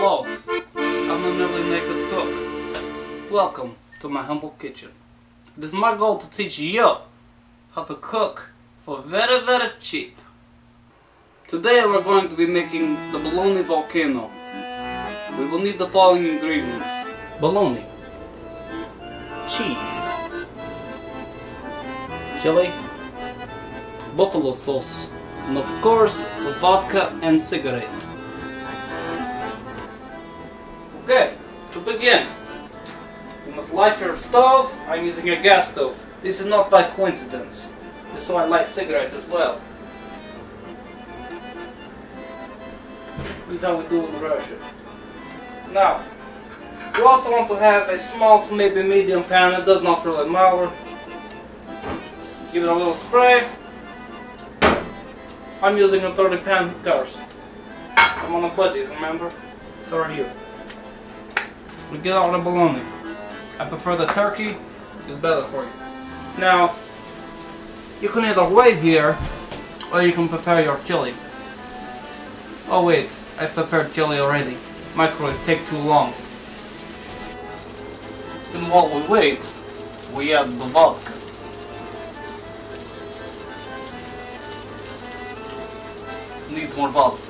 Hello, I'm a nearly naked cook. Welcome to my humble kitchen. It is my goal to teach you how to cook for very, very cheap. Today we're going to be making the Bologna Volcano. We will need the following ingredients: bologna, cheese, chili, buffalo sauce, and of course vodka and cigarette. Okay, to begin, you must light your stove. I'm using a gas stove. This is not by coincidence. This is why I light cigarette as well. This is how we do in Russia. Now, you also want to have a small to maybe medium pan. It does not really matter. Give it a little spray. I'm using a 30 pan because I'm on a budget, remember? So are you. We get out the bologna. I prefer the turkey, it's better for you. Now, you can either wait here or you can prepare your chili. Oh wait, I prepared chili already. Microwave take too long. And while we wait, we add the vodka. Needs more vodka.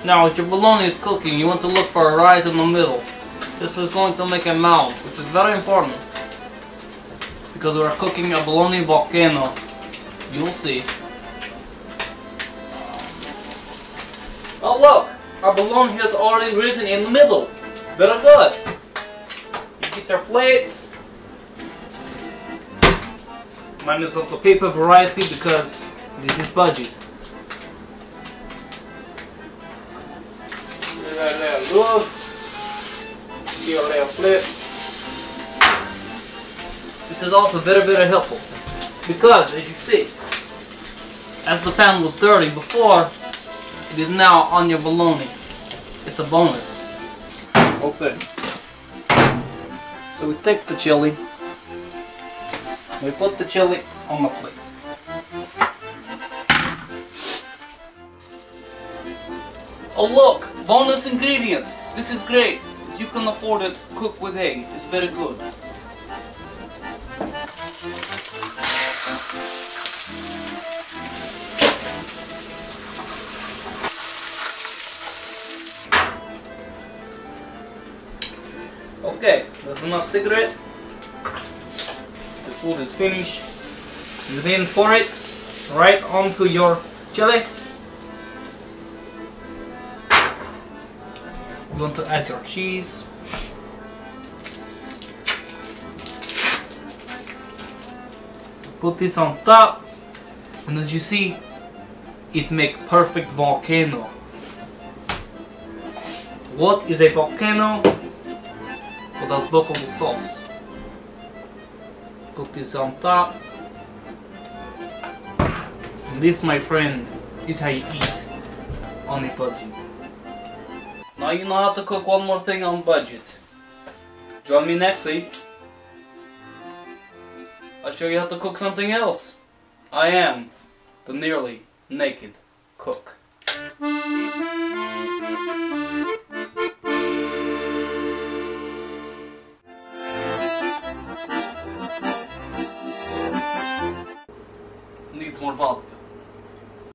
Now, as your bologna is cooking, you want to look for a rise in the middle. This is going to make a mound, which is very important, because we are cooking a Bologna Volcano. You will see. Oh look! Our bologna has already risen in the middle. Very good. You get your plates. Mine is of the paper variety because this is budget. This is also very, very helpful because, as you see, as the pan was dirty before, it is now on your bologna. It's a bonus. Okay. So we take the chili, we put the chili on the plate. Oh look! Bonus ingredients! This is great! If you can afford it, cook with egg. It's very good. Okay, that's enough cigarette. The food is finished. You then pour it right onto your chili. You want to add your cheese. Put this on top, and as you see, it makes perfect volcano. What is a volcano without buffalo sauce? Put this on top. And this, my friend, is how you eat on a budget. Now you know how to cook one more thing on budget. Join me next week. I'll show you how to cook something else. I am the nearly naked cook. Needs more vodka.